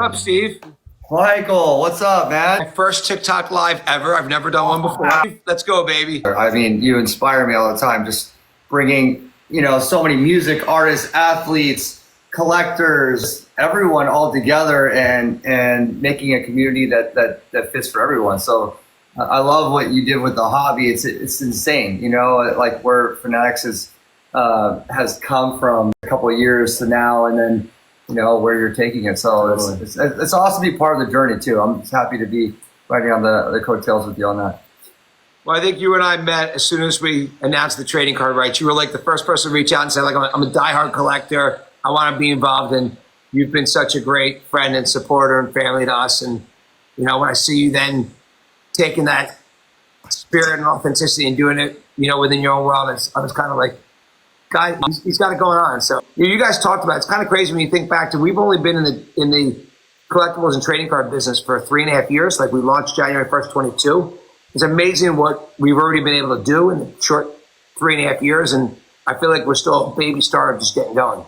What up, Steve? Michael, what's up, man? My first TikTok live ever. I've never done one before. Let's go, baby. I mean, you inspire me all the time, just bringing, so many music artists, athletes, collectors, everyone all together and making a community that fits for everyone. So I love what you did with the hobby. It's insane, like where Fanatics has come from a couple of years to now, and then where you're taking it. So it's awesome to be part of the journey too. I'm just happy to be riding on the coattails with you on that. Well, I think you and I met as soon as we announced the trading card rights. You were like the first person to reach out and say, like, I'm a diehard collector. I want to be involved, and you've been such a great friend and supporter and family to us. And when I see you then taking that spirit and authenticity and doing it, within your own world, I was kind of like, guy, he's got it going on. So you guys talked about it. It's kind of crazy when you think back to, we've only been in the collectibles and trading card business for 3.5 years. Like, we launched January 1st, 22. It's amazing what we've already been able to do in the short 3.5 years. And I feel like we're still a baby star just getting going.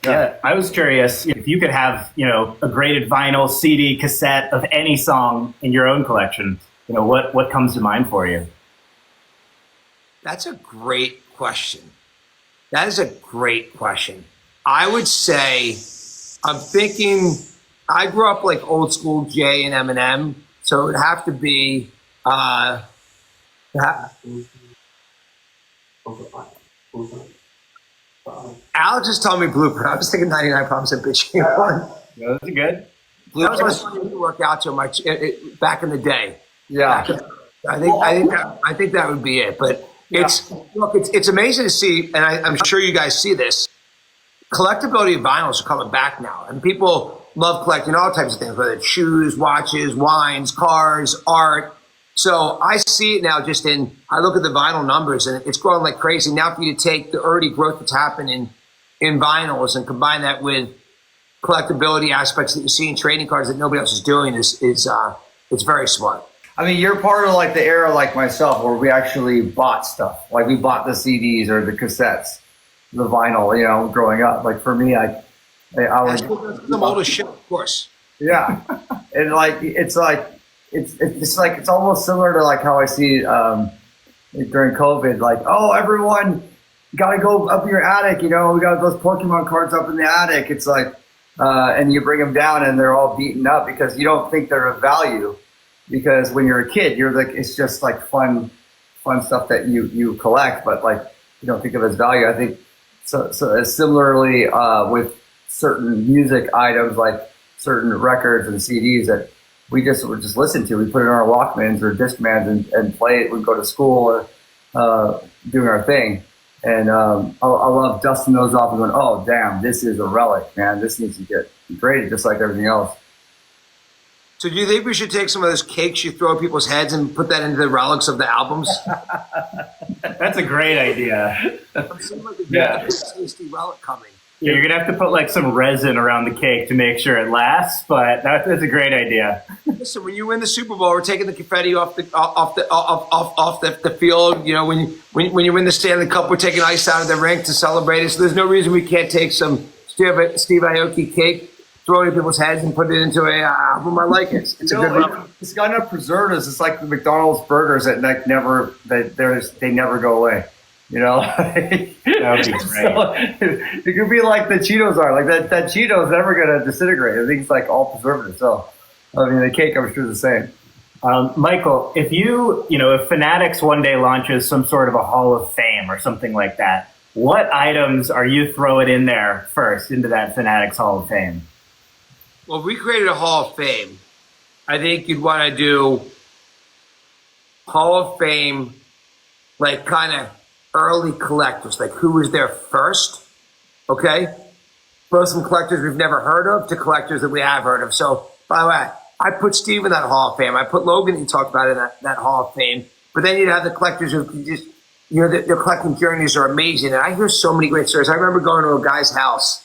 Yeah, I was curious if you could have, a graded vinyl, CD, cassette of any song in your own collection, what comes to mind for you? That's a great question. That is a great question. I would say, I'm thinking, I grew up like old school Jay and Eminem, so it would have to be, Alex is telling me Blueprint. I was thinking 99 Problems and Bitching. Those are good. That was my song to work out to back in the day. Yeah. I think that would be it. But it's amazing to see, and I'm sure you guys see this. Collectability of vinyls are coming back now, and people love collecting all types of things, whether it's shoes, watches, wines, cars, art. So I see it now I look at the vinyl numbers, and it's growing like crazy. Now for you to take the early growth that's happening in vinyls and combine that with collectability aspects that you see in trading cards that nobody else is doing it's very smart. I mean, you're part of like the era like myself where we actually bought stuff. Like we bought the CDs or the cassettes, the vinyl, growing up. Like for me, I was the oldest shit, of course. Yeah. And it's almost similar to like how I see during COVID, like, oh, everyone got to go up in your attic. We got those Pokemon cards up in the attic. It's like, and you bring them down and they're all beaten up because you don't think they're of value. Because when you're a kid, you're like, it's just like fun stuff that you collect, but like you don't think of as value. I think so similarly with certain music items, like certain records and CDs that we just listen to. We put it in our Walkmans or Discmans and play it. We go to school or doing our thing. And I love dusting those off and going, oh, damn, this is a relic, man. This needs to get graded just like everything else. So do you think we should take some of those cakes you throw at people's heads and put that into the relics of the albums? That's a great idea. It seems like a tasty relic coming. Yeah, you're gonna have to put like some resin around the cake to make sure it lasts, but that's a great idea. Listen, when you win the Super Bowl, we're taking the confetti off the field. When you win the Stanley Cup, we're taking ice out of the rink to celebrate it. So there's no reason we can't take some Steve Aoki cake, throw it at people's heads, and put it into a album. I like it. It's a good one. It's got enough preservatives. It's like the McDonald's burgers that they never go away. That would be great. So, it could be like the Cheetos are. Like that Cheetos never gonna disintegrate. I think it's like all preservative. So, I mean, the cake I'm sure is the same. Michael, if Fanatics one day launches some sort of a Hall of Fame or something like that, what items are you throwing in there first into that Fanatics Hall of Fame? Well, if we created a Hall of Fame, I think you'd want to do Hall of Fame, like kind of early collectors, like who was there first, okay? Both some collectors we've never heard of to collectors that we have heard of. So, by the way, I put Steve in that Hall of Fame. I put Logan, you talked about, in that Hall of Fame. But then you'd have the collectors who just, their collecting journeys are amazing. And I hear so many great stories. I remember going to a guy's house.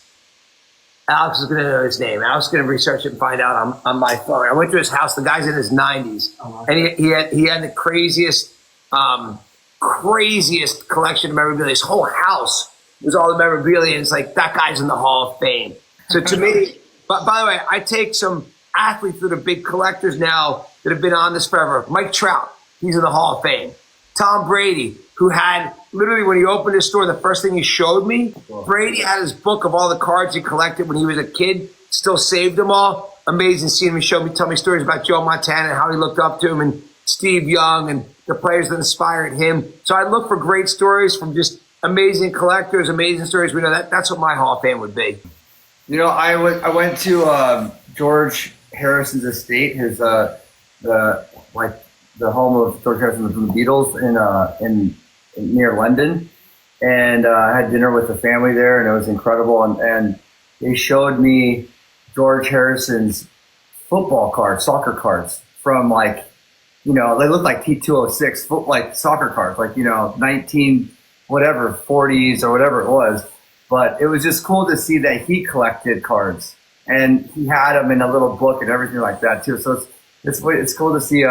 Alex is going to know his name. Alex is going to research it and find out on my phone. I went to his house. The guy's in his 90s. And he had the craziest collection of memorabilia. His whole house was all the memorabilia, and it's like, that guy's in the Hall of Fame. So to me, But by the way, I take some athletes that are big collectors now that have been on this forever. Mike Trout, he's in the Hall of Fame. Tom Brady, who had literally when he opened his store, the first thing he showed me, Brady had his book of all the cards he collected when he was a kid, still saved them all. Amazing seeing him tell me stories about Joe Montana and how he looked up to him and Steve Young and the players that inspired him. So I look for great stories from just amazing collectors, amazing stories. We know that's what my Hall of Fame would be. You know, I went to George Harrison's estate, his the home of George Harrison from the Beatles in near London, and I had dinner with the family there, and it was incredible. And they showed me George Harrison's football cards, soccer cards from they looked like T206 like soccer cards, 19 whatever 40s or whatever it was. But it was just cool to see that he collected cards, and he had them in a little book and everything like that too. So it's cool to see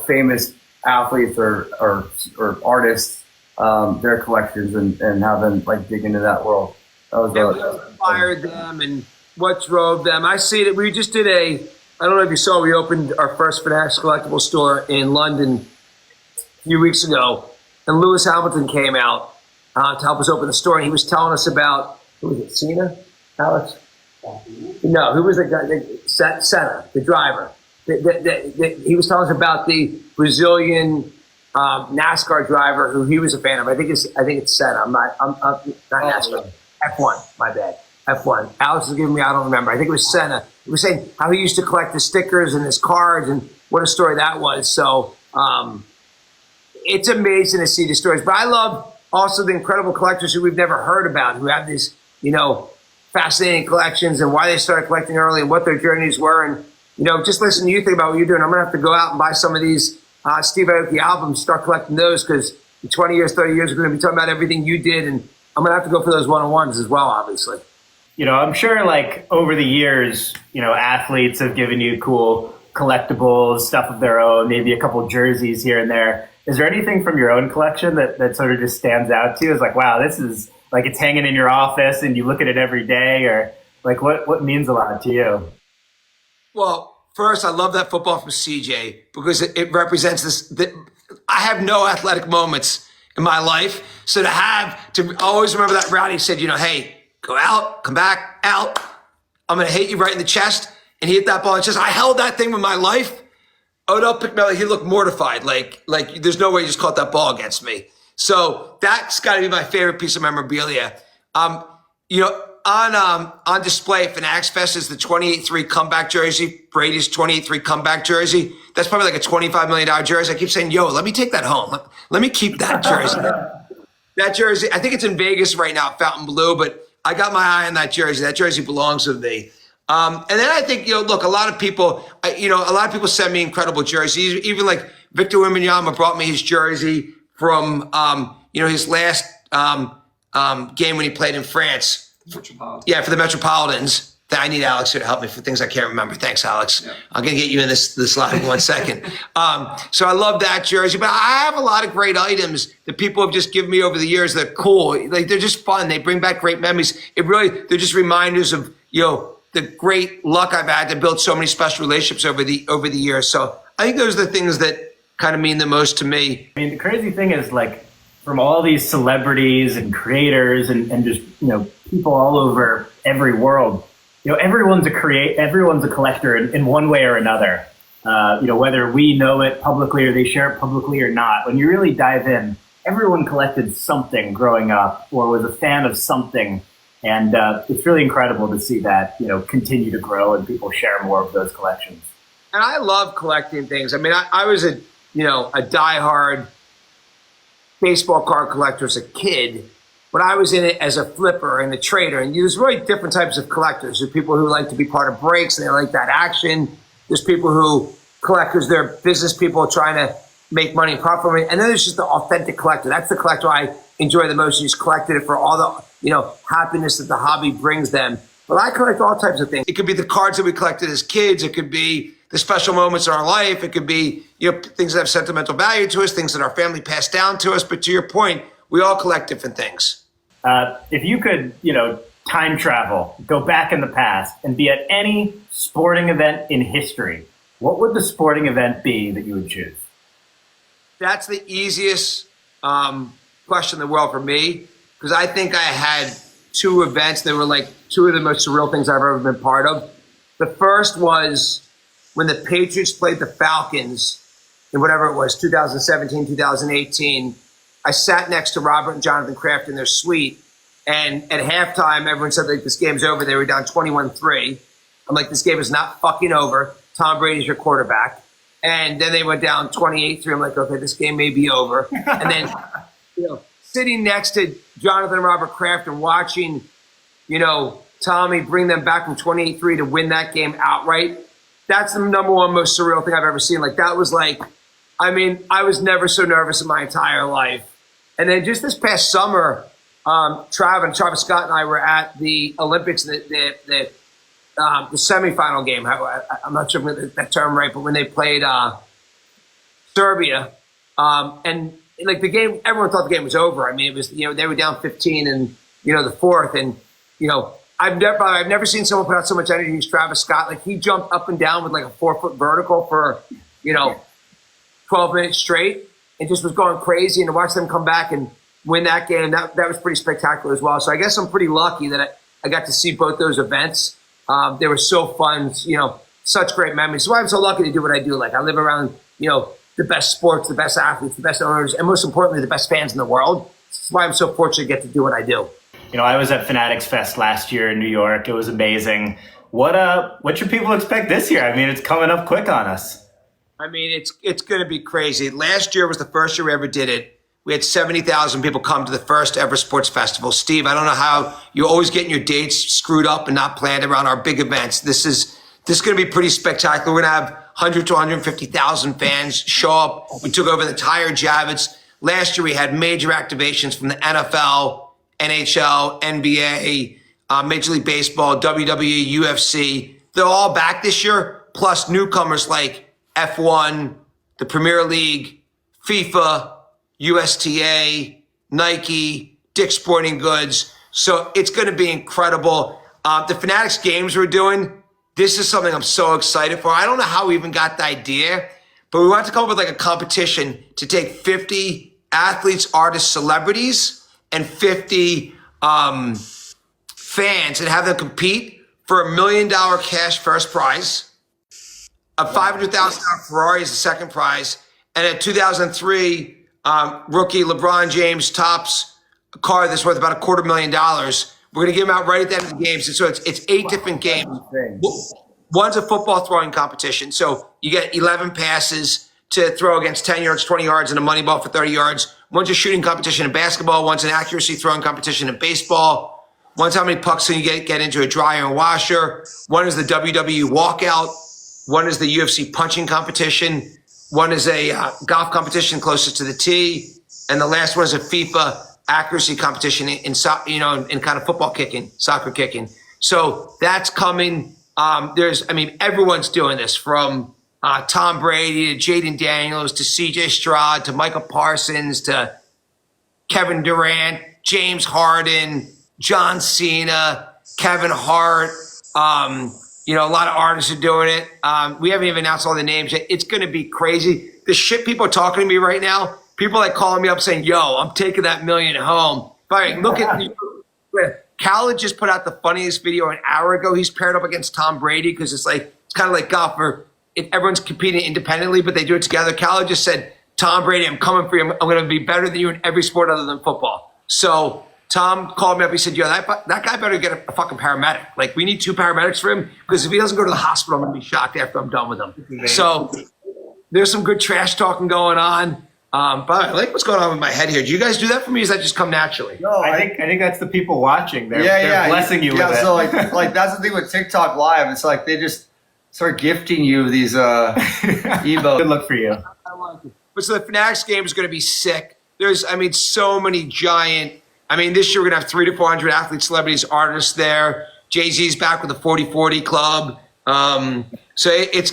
famous athletes or artists their collections and have them dig into that world. That was what inspired them and what drove them. I see that we just did I don't know if you saw, we opened our first Fanatics collectible store in London a few weeks ago, and Lewis Hamilton came out to help us open the store, and he was telling us about, who was it, Cena? Alex? No, who was the guy? Senna, the driver. He was telling us about the Brazilian NASCAR driver who he was a fan of. I think it's Senna. I'm not NASCAR. F1, my bad. F1. Alex is giving me, I don't remember. I think it was Senna. He was saying how he used to collect the stickers and his cards and what a story that was. So it's amazing to see the stories. But I love also the incredible collectors who we've never heard about, who have these, fascinating collections and why they started collecting early and what their journeys were. And, just listen to you think about what you're doing. I'm going to have to go out and buy some of these Steve Aoki albums, start collecting those, because in 20 years, 30 years, we're going to be talking about everything you did. And I'm going to have to go for those one-on-ones as well, obviously. I'm sure over the years, athletes have given you cool collectibles, stuff of their own, maybe a couple jerseys here and there. Is there anything from your own collection that sort of just stands out to you? It's wow, this is it's hanging in your office and you look at it every day, or what means a lot to you? Well, first, I love that football from CJ because it represents this. I have no athletic moments in my life. So to always remember that route, he said, hey, go out, come back, out. I'm going to hit you right in the chest. And he hit that ball. It's just, I held that thing with my life. Odell Pickmiller, he looked mortified. Like there's no way he just caught that ball against me. So that's got to be my favorite piece of memorabilia. On display at Fanatics Fest is the 28-3 comeback jersey, Brady's 28-3 comeback jersey. That's probably like a $25 million jersey. I keep saying, yo, let me take that home. Let me keep that jersey. That jersey, I think it's in Vegas right now, Fountain Blue, but I got my eye on that jersey. That jersey belongs to me. And then I think, look, a lot of people send me incredible jerseys. Even like Victor Wembanyama brought me his jersey from, his last game when he played in France. Yeah, for the Metropolitans. I need Alex here to help me for things I can't remember. Thanks, Alex. Yeah. I'm going to get you in this live in 1 second. So I love that jersey. But I have a lot of great items that people have just given me over the years that are cool. They're just fun. They bring back great memories. They're just reminders of, the great luck I've had to build so many special relationships over the years. So I think those are the things that kind of mean the most to me. I mean, the crazy thing is from all these celebrities and creators and just, people all over every world, everyone's a collector in one way or another. Whether we know it publicly or they share it publicly or not, when you really dive in, everyone collected something growing up or was a fan of something. And it's really incredible to see that, continue to grow and people share more of those collections. And I love collecting things. I mean, I was a diehard baseball card collector as a kid, but I was in it as a flipper and a trader. And there's really different types of collectors. There's people who like to be part of breaks and they like that action. There's people who collect because they're business people trying to make money and profit from it. And then there's just the authentic collector. That's the collector I enjoy the most. He's collected it for all the, happiness that the hobby brings them. But I collect all types of things. It could be the cards that we collected as kids. It could be the special moments in our life. It could be, things that have sentimental value to us, things that our family passed down to us. But to your point, we all collect different things. If you could, time travel, go back in the past, and be at any sporting event in history, what would the sporting event be that you would choose? That's the easiest question in the world for me, because I think I had two events that were like two of the most surreal things I've ever been part of. The first was when the Patriots played the Falcons in whatever it was, 2017, 2018. I sat next to Robert and Jonathan Kraft in their suite, and at halftime, everyone said, like, this game's over. They were down 21-3. I'm like, this game is not fucking over. Tom Brady's your quarterback. And then they went down 28-3. I'm like, okay, this game may be over. And then, sitting next to Jonathan and Robert Kraft and watching, Tommy bring them back from 28-3 to win that game outright. That's the number one most surreal thing I've ever seen. Like, that was like, I was never so nervous in my entire life. And then just this past summer, Travis Scott and I were at the Olympics, the semifinal game. I'm not sure if I get that term right, but when they played Serbia, and like the game, everyone thought the game was over. It was, they were down 15 in, the fourth. And, I've never seen someone put out so much energy as Travis Scott. Like, he jumped up and down with like a 4-foot vertical for, 12 minutes straight and just was going crazy. And to watch them come back and win that game, that was pretty spectacular as well. So I guess I'm pretty lucky that I got to see both those events. They were so fun, such great memories. So I'm so lucky to do what I do. Like, I live around, the best sports, the best athletes, the best owners, and most importantly, the best fans in the world. That's why I'm so fortunate to get to do what I do. I was at Fanatics Fest last year in New York. It was amazing. What should people expect this year? It's coming up quick on us. It's going to be crazy. Last year was the first year we ever did it. We had 70,000 people come to the first ever sports festival. Steve, I don't know how you're always getting your dates screwed up and not planned around our big events. This is going to be pretty spectacular. We're going to have 100 to 150,000 fans show up. We took over the entire Javits. Last year we had major activations from the NFL, NHL, NBA, Major League Baseball, WWE, UFC. They're all back this year, plus newcomers like F1, the Premier League, FIFA, USTA, Nike, Dick's Sporting Goods. So it's going to be incredible. The Fanatics games we're doing, this is something I'm so excited for. I don't know how we even got the idea, but we wanted to come up with like a competition to take 50 athletes, artists, celebrities, and 50 fans and have them compete for $1 million cash first prize. A $500,000 Ferrari is the second prize. And a 2003 rookie LeBron James tops a car that's worth about $250,000. We're going to give them out right at the end of the games. And so it's 8 different games. One's a football throwing competition. So you get 11 passes to throw against 10 yards, 20 yards, and a money ball for 30 yards. One's a shooting competition in basketball. One's an accuracy throwing competition in baseball. One's how many pucks can you get into a dryer and washer. One is the WWE walkout. One is the UFC punching competition. One is a golf competition closest to the tee. And the last one is a FIFA accuracy competition in kind of football kicking, soccer kicking. So that's coming. Everyone's doing this, from Tom Brady to Jaden Daniels to CJ Stroud to Michael Parsons to Kevin Durant, James Harden, John Cena, Kevin Hart. A lot of artists are doing it. We haven't even announced all the names yet. It's going to be crazy. The shit people are talking to me right now, people like calling me up saying, yo, I'm taking that $1 million home. But look at Khaled just put out the funniest video an hour ago. He's paired up against Tom Brady because it's kind of like golf where everyone's competing independently, but they do it together. Khaled just said, Tom Brady, I'm coming for you. I'm going to be better than you in every sport other than football. So Tom called me up. He said, yo, that guy better get a fucking paramedic. Like, we need 2 paramedics for him, because if he doesn't go to the hospital, I'm going to be shocked after I'm done with him. So there's some good trash talking going on. But I like what's going on with my head here. Do you guys do that for me, or does that just come naturally? No, I think that's the people watching. They're blessing you with it. So like that's the thing with TikTok Live. It's like they just start gifting you these Evo. Good luck for you. I like it. But so the Fanatics game is going to be sick. There's, so many giant. This year we're going to have 300 to 400 athletes, celebrities, artists there. Jay-Z's back with the 40-40 club. So it's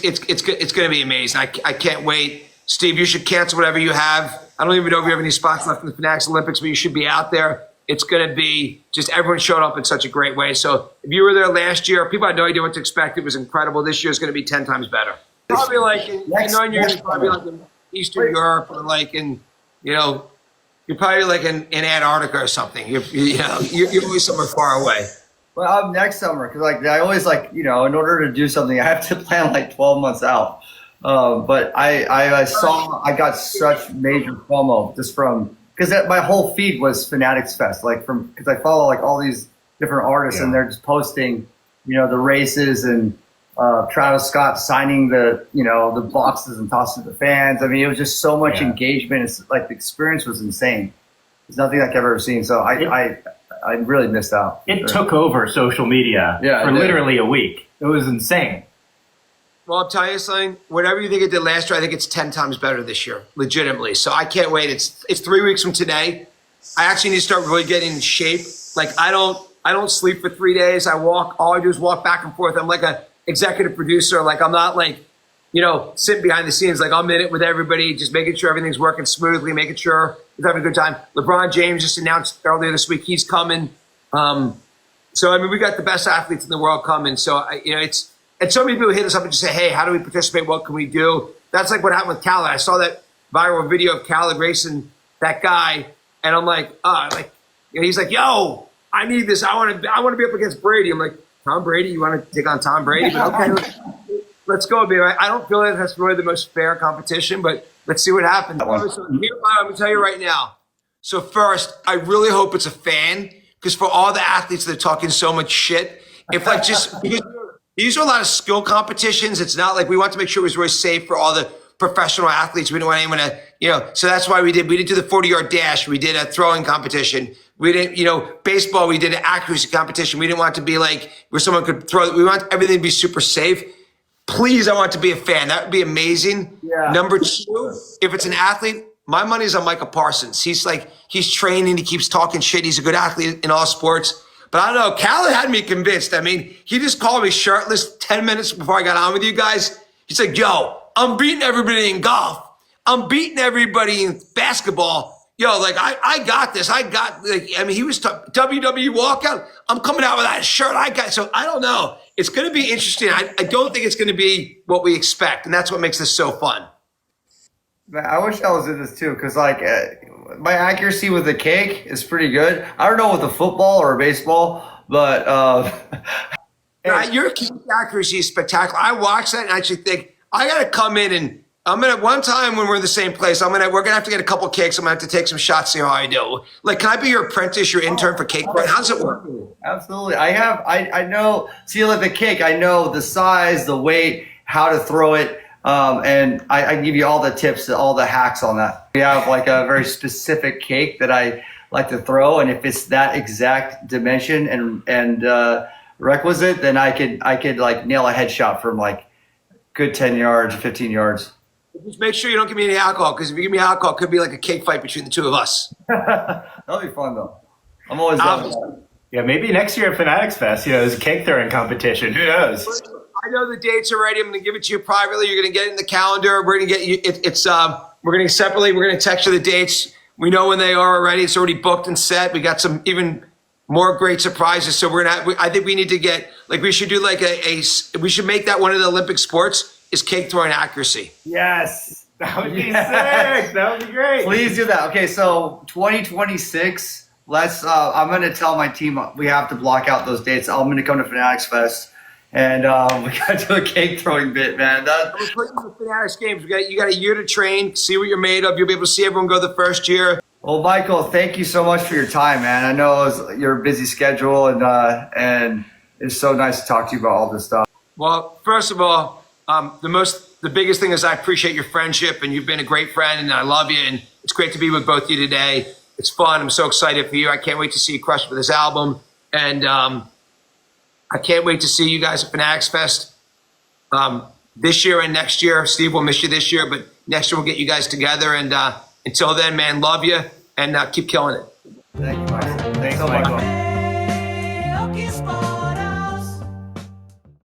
going to be amazing. I can't wait. Steve, you should cancel whatever you have. I don't even know if you have any spots left in the Fanatics Olympics, but you should be out there. it's going to be just everyone showed up in such a great way. So if you were there last year, people had no idea what to expect. It was incredible. This year is going to be 10 times better. Probably like in 9 years, probably like in Eastern Europe or like in, you know, you're probably like in Antarctica or something. You're always somewhere far away. Well, I'm next summer because like I always like, you know, in order to do something, I have to plan like 12 months out. But I saw I got such major FOMO just from because my whole feed was Fanatics Fest, like from because I follow like all these different artists and they're just posting, you know, the races and Travis Scott signing the boxes and tossing to the fans. I mean, it was just so much engagement. It's like the experience was insane. It's nothing like I've ever seen. So I really missed out. It took over social media for literally a week. It was insane. Well, I'll tell you something. Whatever you think it did last year, I think it's 10 times better this year, legitimately. So I can't wait. It's 3 weeks from today. I actually need to start really getting in shape. Like I don't sleep for 3 days. All I do is walk back and forth. I'm like a executive producer. Like I'm not like, you know, sitting behind the scenes. Like I'm in it with everybody, just making sure everything's working smoothly, making sure we're having a good time. LeBron James just announced earlier this week he's coming. So I mean, we got the best athletes in the world coming. So and so many people hit us up and just say, hey, how do we participate? What can we do? That's like what happened with Khaled. I saw that viral video of Khaled racing that guy, and I'm like, he's like, yo, I need this. I want to be up against Brady. I'm like, Tom Brady, you want to take on Tom Brady? But okay, let's go, baby. I don't feel like that's really the most fair competition, but let's see what happens. So I'm going to tell you right now. So first, I really hope it's a fan, because for all the athletes that are talking so much shit, if like just because these are a lot of skill competitions. It's not like we want to make sure it was really safe for all the professional athletes. We don't want anyone to, so that's why we didn't do the 40-yard dash. We did a throwing competition. We didn't, baseball, we did an accuracy competition. We didn't want it to be like where someone could throw. We want everything to be super safe. Please, I want to be a fan. That would be amazing. Yeah. Number two, if it's an athlete, my money's on Micah Parsons. He's training. He keeps talking shit. He's a good athlete in all sports. But I don't know. Khaled had me convinced. I mean, he just called me shirtless 10 minutes before I got on with you guys. He's like, yo, I'm beating everybody in golf. I'm beating everybody in basketball. Yo, like, I got this. He was WWE walkout. I'm coming out with that shirt So I don't know. It's going to be interesting. I don't think it's going to be what we expect. And that's what makes this so fun. Man, I wish I was in this too, because like my accuracy with the cake is pretty good. I don't know with the football or baseball, but your cake accuracy is spectacular. I watched that and I actually think I got to come in and one time when we're in the same place, we're gonna have to get a couple cakes. I'm gonna have to take some shots, see how I do. Like, can I be your apprentice, your intern for cake? How's it work? Absolutely. I know. See, like the cake, I know the size, the weight, how to throw it. And I can give you all the tips, all the hacks on that. We have like a very specific cake that I like to throw, and if it's that exact dimension and requisite, then I could like nail a headshot from like good 10 yards, 15 yards. Just make sure you don't give me any alcohol, because if you give me alcohol, it could be like a cake fight between the two of us. That'll be fun though. I'm always down with that. Yeah, maybe next year at Fanatics Fest, there's a cake throwing competition. Who knows? I know the dates already. I'm going to give it to you privately. You're going to get it in the calendar. We're going to get you. We're going to separately. We're going to text you the dates. We know when they are already. It's already booked and set. We got some even more great surprises. So I think we need to get we should do like we should make that one of the Olympic sports is cake throwing accuracy. Yes, that would be sick. That would be great. Please do that. Okay, so 2026. I'm going to tell my team we have to block out those dates. I'm going to come to Fanatics Fest. And we got to do a cake throwing bit, man. We're putting the Fanatics games. You got a year to train, see what you're made of. You'll be able to see everyone go the first year. Well, Michael, thank you so much for your time, man. I know it was your busy schedule, and it's so nice to talk to you about all this stuff. Well, first of all, the biggest thing is I appreciate your friendship, and you've been a great friend, and I love you, and it's great to be with both of you today. It's fun. I'm so excited for you. I can't wait to see you crush with this album, and I can't wait to see you guys at Fanatics Fest this year and next year. Steve, we'll miss you this year, but next year we'll get you guys together. And until then, man, love you and keep killing it. Thank you, Michael. Thanks so much.